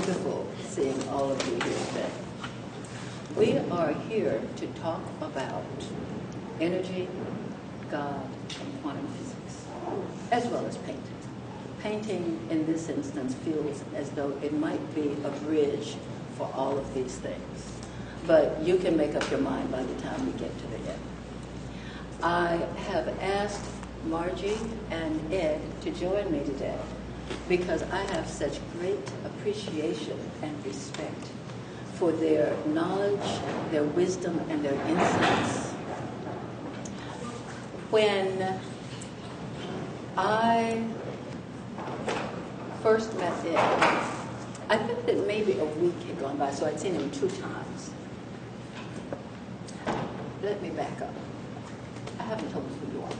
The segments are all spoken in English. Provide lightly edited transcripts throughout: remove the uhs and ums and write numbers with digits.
wonderful seeing all of you here today. We are here to talk about energy, God, and quantum physics, as well as painting. Painting, in this instance, feels as though it might be a bridge for all of these things. But you can make up your mind by the time we get to the end. I have asked Margie and Ed to join me today because I have such great appreciation and respect for their knowledge, their wisdom, and their insights. When I first met Ed, I think that maybe a week had gone by, so I'd seen him 2 times. Let me back up. I haven't told you who you are.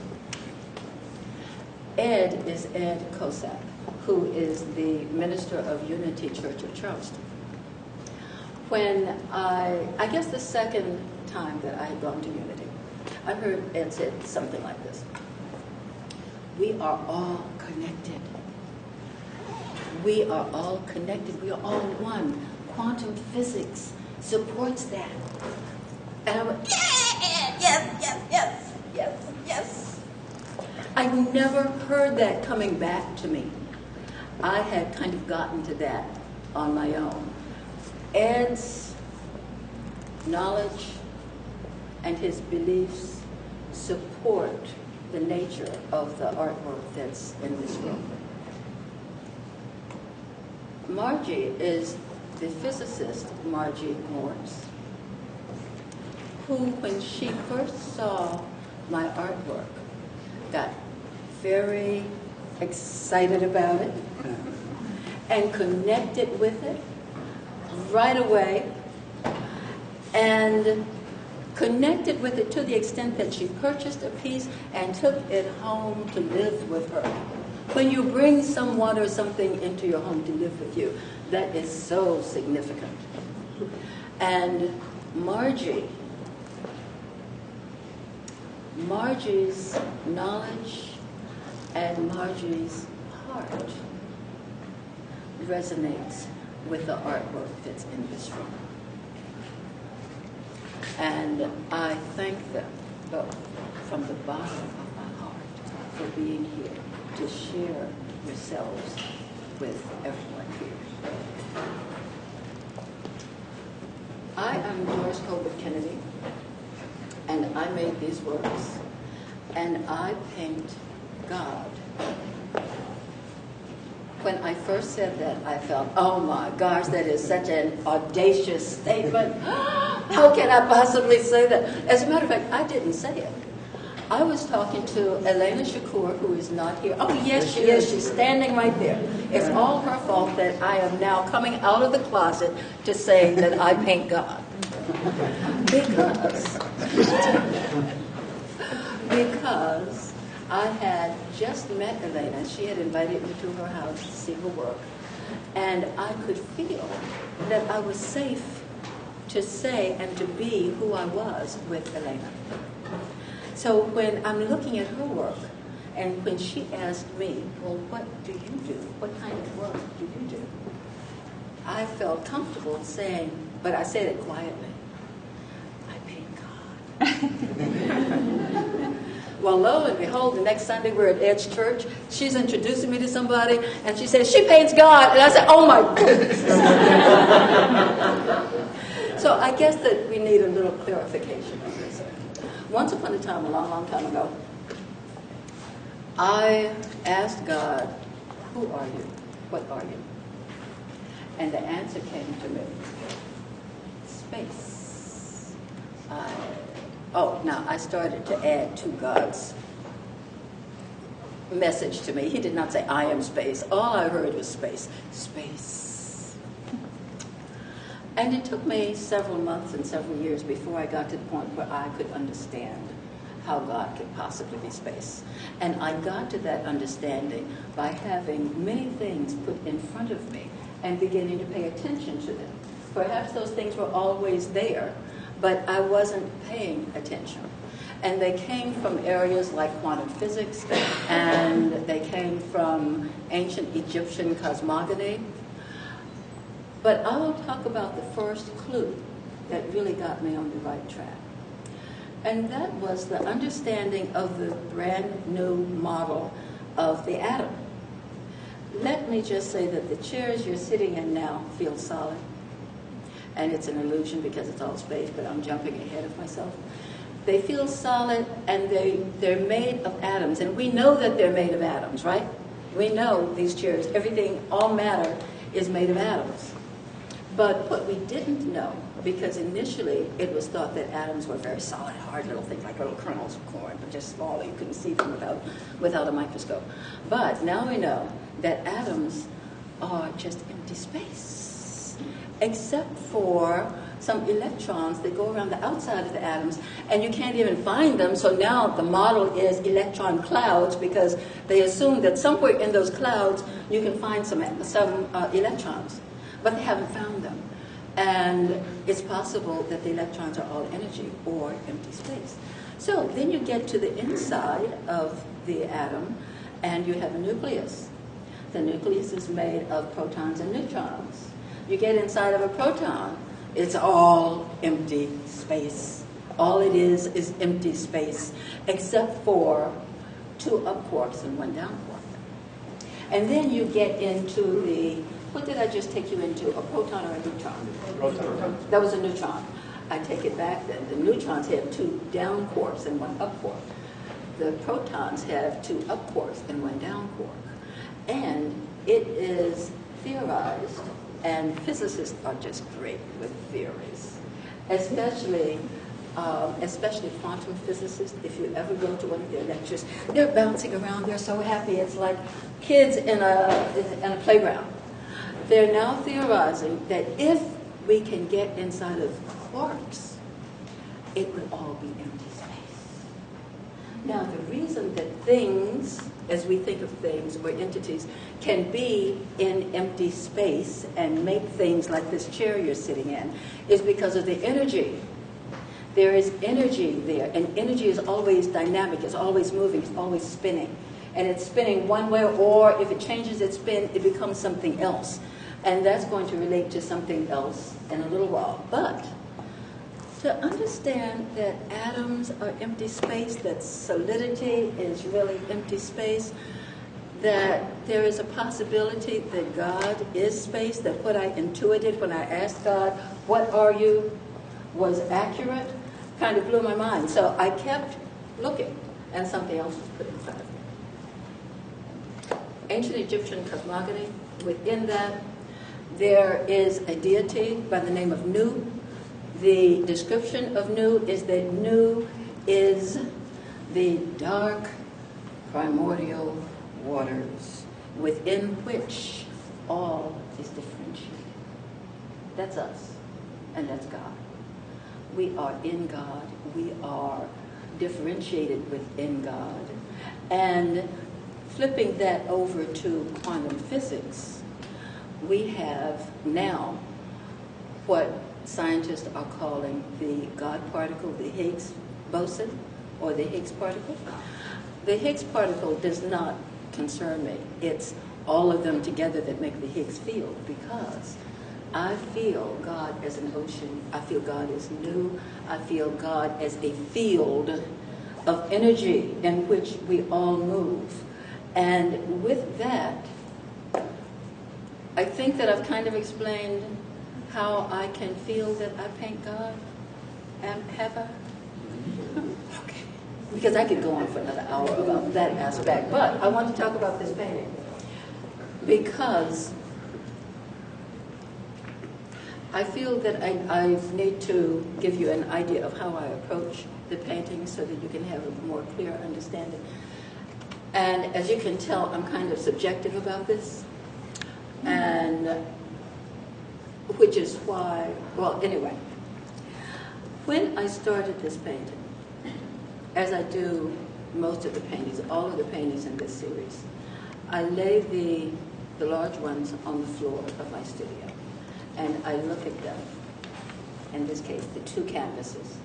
Ed is Ed Kosak, who is the minister of Unity Church of Charleston. When I guess the second time that I had gone to Unity, I heard Ed said something like this: "We are all connected. We are all connected. We are all one. Quantum physics supports that." And I went, yes. I never heard that coming back to me. I had kind of gotten to that on my own. Ed's knowledge and his beliefs support the nature of the artwork that's in this room. Margie is the physicist, Margie Morse, who, when she first saw my artwork, got very excited about it and connected with it right away, and connected with it to the extent that she purchased a piece and took it home to live with her. When you bring someone or something into your home to live with you, that is so significant. And Margie's knowledge and Margie's heart resonates with the artwork that's in this room. And I thank them both from the bottom of my heart for being here to share yourselves with everyone here. I am Doris Colbert Kennedy, and I made these works, and I paint God. When I first said that, I felt, oh my gosh, that is such an audacious statement. How can I possibly say that? As a matter of fact, I didn't say it. I was talking to Elena Shakur, who is not here. Oh, yes, she is. She's standing right there. It's all her fault that I am now coming out of the closet to say that I paint God. Because I had just met Elena. She had invited me to her house to see her work. And I could feel that I was safe to say and to be who I was with Elena. So when I'm looking at her work, and when she asked me, well, what do you do? What kind of work do you do? I felt comfortable saying, but I said it quietly, I paint God. Well, lo and behold, the next Sunday we're at Ed's church. She's introducing me to somebody, and she says, she paints God. And I said, oh my goodness. So I guess that we need a little clarification on this. Once upon a time, a long, long time ago, I asked God, who are you? What are you? And the answer came to me, space. Now I started to add to God's message to me. He did not say, I am space. All I heard was space. Space. And it took me several months and several years before I got to the point where I could understand how God could possibly be space. And I got to that understanding by having many things put in front of me and beginning to pay attention to them. Perhaps those things were always there, but I wasn't paying attention. And they came from areas like quantum physics, and they came from ancient Egyptian cosmogony. But I will talk about the first clue that really got me on the right track. And that was the understanding of the brand new model of the atom. Let me just say that the chairs you're sitting in now feel solid. And it's an illusion because it's all space, but I'm jumping ahead of myself. They feel solid, and they're made of atoms. And we know that they're made of atoms, right? We know these chairs, everything, all matter is made of atoms. But what we didn't know, because initially it was thought that atoms were very solid, hard little things like little kernels of corn, but just small, you couldn't see them without a microscope. But now we know that atoms are just empty space, except for some electrons that go around the outside of the atoms, and you can't even find them. So now the model is electron clouds, because they assume that somewhere in those clouds you can find some electrons, but they haven't found them. And it's possible that the electrons are all energy or empty space. So then you get to the inside of the atom, and you have a nucleus. The nucleus is made of protons and neutrons. You get inside of a proton, it's all empty space. All it is empty space, except for 2 up quarks and 1 down quark. And then you get into the, what did I just take you into, a proton or a neutron? Proton. That was a neutron. I take it back then. The neutrons have 2 down quarks and 1 up quark. The protons have 2 up quarks and 1 down quark. And it is theorized, and physicists are just great with theories, especially quantum physicists. If you ever go to one of their lectures, they're bouncing around, they're so happy. It's like kids in a playground. They're now theorizing that if we can get inside of quarks, it would all be empty space. Now, the reason that things, as we think of things or entities, can be in empty space and make things like this chair you're sitting in is because of the energy. There is energy there, and energy is always dynamic, it's always moving, it's always spinning. And it's spinning one way, or if it changes its spin, it becomes something else. And that's going to relate to something else in a little while. But to understand that atoms are empty space, that solidity is really empty space, that there is a possibility that God is space, that what I intuited when I asked God, what are you, was accurate, kind of blew my mind. So I kept looking, and something else was put inside of me. Ancient Egyptian cosmogony, within that, there is a deity by the name of Nu. The description of Nu is that Nu is the dark primordial waters within which all is differentiated. That's us, and that's God. We are in God. We are differentiated within God. And flipping that over to quantum physics, we have now what scientists are calling the God particle, the Higgs boson, or the Higgs particle. The Higgs particle does not concern me. It's all of them together that make the Higgs field, because I feel God as an ocean. I feel God as Nu. I feel God as a field of energy in which we all move. And with that, I think that I've kind of explained how I can feel that I paint God. Have I? Okay. Because I could go on for another hour about that aspect. But I want to talk about this painting, because I feel that I need to give you an idea of how I approach the painting so that you can have a more clear understanding. And as you can tell, I'm kind of subjective about this. And which is why, well, anyway, when I started this painting, as I do most of the paintings, all of the paintings in this series, I lay the large ones on the floor of my studio, and I look at them, in this case, the 2 canvases.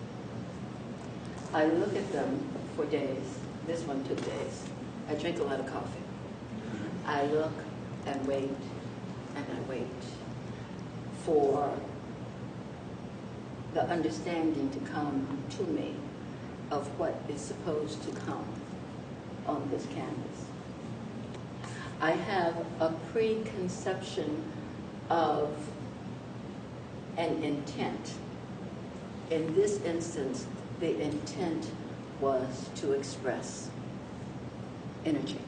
I look at them for days. This one took days. I drink a lot of coffee. I look and wait, and I wait. for the understanding to come to me of what is supposed to come on this canvas. I have a preconception of an intent. In this instance, the intent was to express energy,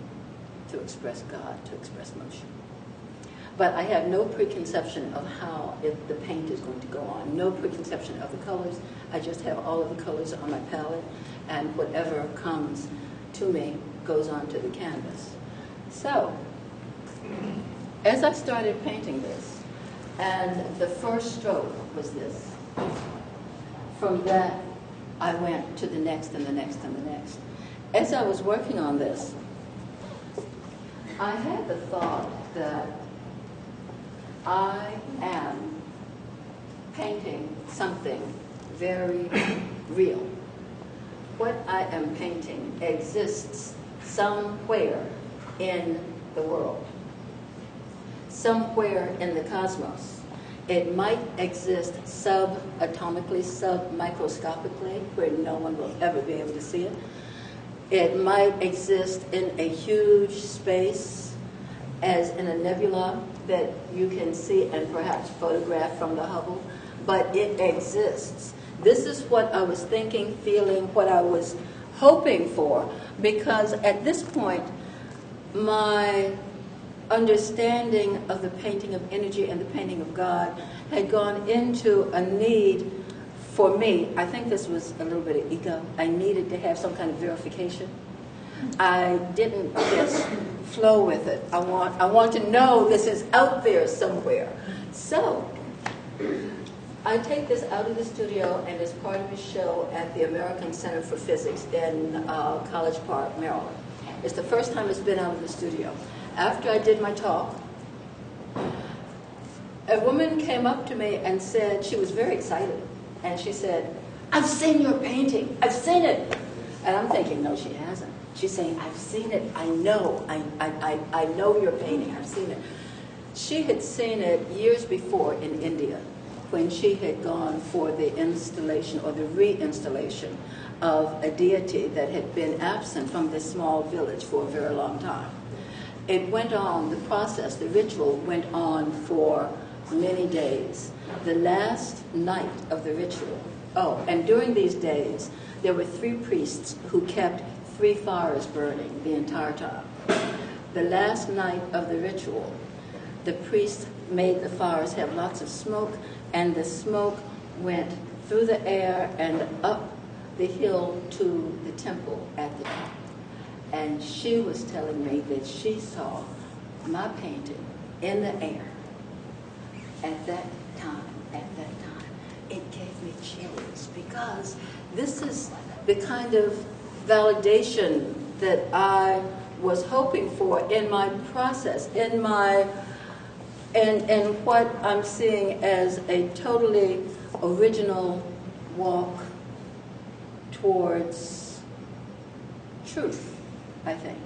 to express God, to express motion. But I have no preconception of how the paint is going to go on, no preconception of the colors. I just have all of the colors on my palette, and whatever comes to me goes onto the canvas. So, as I started painting this, and the first stroke was this, from that I went to the next and the next and the next. As I was working on this, I had the thought that I am painting something very real. What I am painting exists somewhere in the world, somewhere in the cosmos. It might exist subatomically, submicroscopically, where no one will ever be able to see it. It might exist in a huge space, as in a nebula that you can see and perhaps photograph from the Hubble, but it exists. This is what I was thinking, feeling, what I was hoping for, because at this point, my understanding of the painting of energy and the painting of God had gone into a need for me. I think this was a little bit of ego. I needed to have some kind of verification. I didn't just flow with it. I want to know this is out there somewhere. So I take this out of the studio, and it's part of a show at the American Center for Physics in College Park, Maryland. It's the first time it's been out of the studio. After I did my talk, a woman came up to me and said, she was very excited, and she said, "I've seen your painting, I've seen it." And I'm thinking, no, she hasn't. She's saying, "I've seen it, I know, I know your painting, I've seen it." She had seen it years before in India, when she had gone for the installation or the reinstallation of a deity that had been absent from this small village for a very long time. It went on, the process, the ritual went on for many days. The last night of the ritual, and during these days, there were 3 priests who kept 3 fires burning the entire time. The last night of the ritual, the priests made the fires have lots of smoke, and the smoke went through the air and up the hill to the temple at the top. And she was telling me that she saw my painting in the air at that time. It gave me chills, because this is the kind of validation that I was hoping for in my process, in what I'm seeing as a totally original walk towards truth, I think,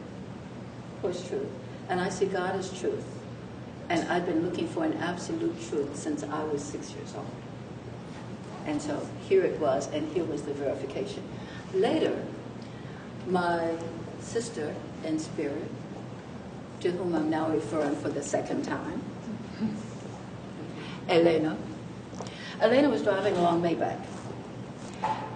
towards truth. And I see God as truth. And I've been looking for an absolute truth since I was 6 years old. And so here it was, and here was the verification. Later, my sister in spirit, to whom I'm now referring for the second time, Elena was driving along Maybach.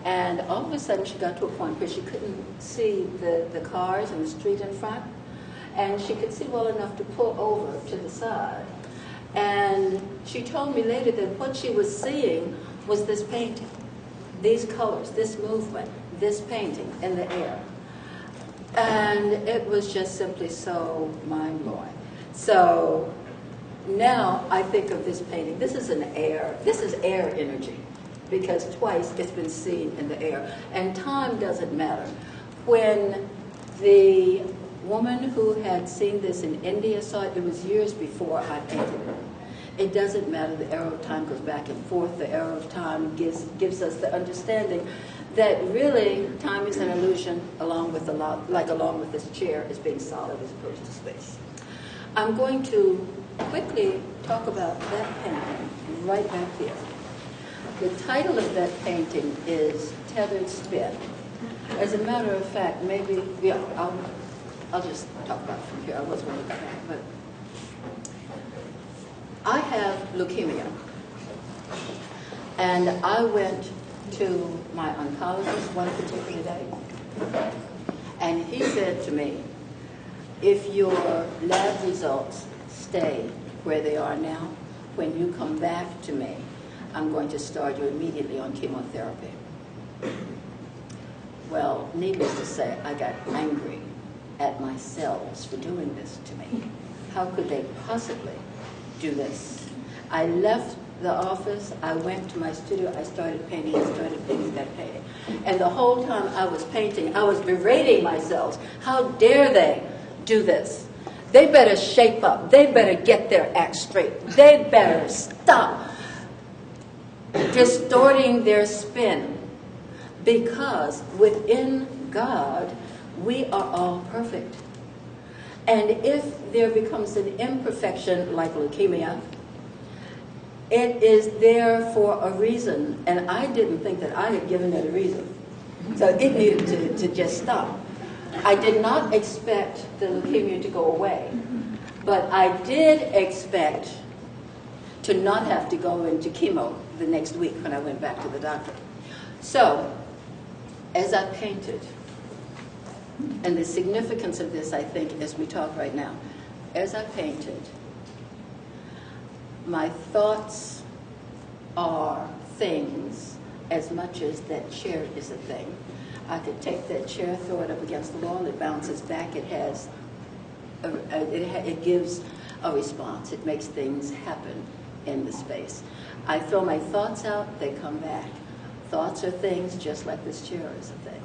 And all of a sudden, she got to a point where she couldn't see the cars and the street in front. And she could see well enough to pull over to the side. And she told me later that what she was seeing was this painting, these colors, this movement, this painting in the air. And it was just simply so mind-blowing. So now I think of this painting, this is air energy, because twice it's been seen in the air. And time doesn't matter. When the woman who had seen this in India saw it, it was years before I painted it. It doesn't matter, the arrow of time goes back and forth. The arrow of time gives us the understanding that really time is an illusion, along with this chair as being solid as opposed to space. I'm going to quickly talk about that painting right back here. The title of that painting is Tethered Spin. As a matter of fact, maybe, yeah, I'll just talk about it from here. I was going to go back, but I have leukemia. And I went to my oncologist one particular day, and he said to me, if your lab results stay where they are now, when you come back to me, I'm going to start you immediately on chemotherapy. Well, needless to say, I got angry at my cells for doing this to me. How could they possibly do this? I left the office, I went to my studio, I started painting that painting. And the whole time I was painting, I was berating my cells. How dare they do this? They better shape up. They better get their act straight. They better stop distorting their spin. Because within God, we are all perfect. And if there becomes an imperfection like leukemia, it is there for a reason. And I didn't think that I had given it a reason. So it needed to just stop. I did not expect the leukemia to go away. But I did expect to not have to go into chemo the next week when I went back to the doctor. So, as I painted, and the significance of this, I think, as we talk right now, as I painted, my thoughts are things as much as that chair is a thing. I could take that chair, throw it up against the wall, it bounces back, it gives a response. It makes things happen in the space. I throw my thoughts out, they come back. Thoughts are things just like this chair is a thing.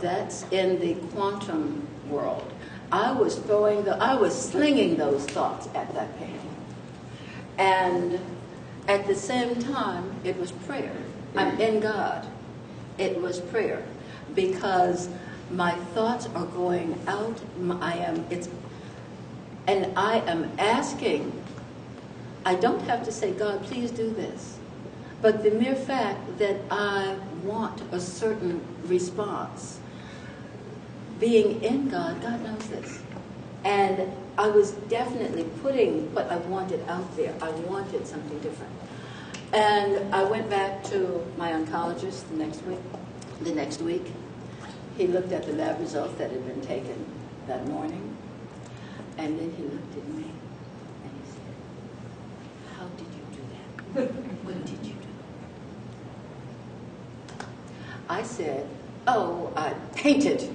That's in the quantum world. I was slinging those thoughts at that painting. And at the same time, it was prayer. I'm in God. It was prayer. Because my thoughts are going out, and I am asking. I don't have to say, God, please do this. But the mere fact that I want a certain response, being in God, God knows this. And I was definitely putting what I wanted out there. I wanted something different. And I went back to my oncologist the next week. He looked at the lab results that had been taken that morning. And then he looked at me and he said, how did you do that? What did you do? I said, oh, I painted.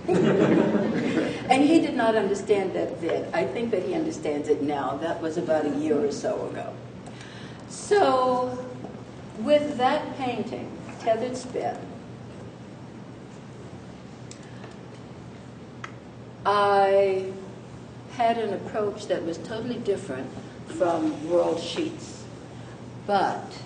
And he did not understand that then. I think that he understands it now. That was about a year or so ago. So, with that painting, Tethered Spin, I had an approach that was totally different from world sheets, but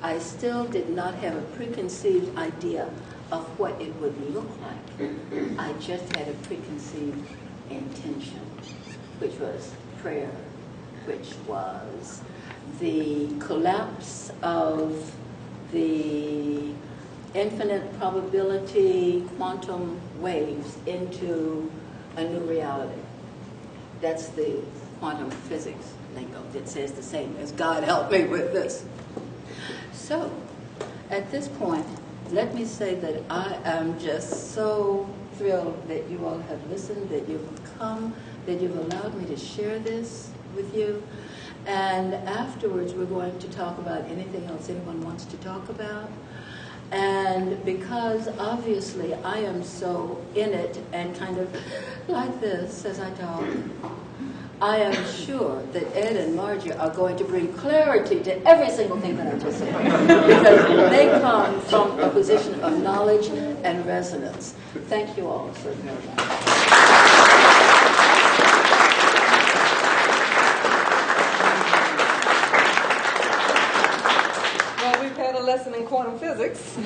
I still did not have a preconceived idea of what it would look like. I just had a preconceived intention, which was prayer, which was the collapse of the infinite probability quantum waves into a new reality. That's the quantum physics lingo that says the same as God help me with this. So, at this point, let me say that I am just so thrilled that you all have listened, that you've come, that you've allowed me to share this with you. And afterwards, we're going to talk about anything else anyone wants to talk about. And because obviously I am so in it and kind of like this as I talk, I am sure that Ed and Margie are going to bring clarity to every single thing that I just said. Because they come from a position of knowledge and resonance. Thank you all so very much. Well, we've had a lesson in quantum physics.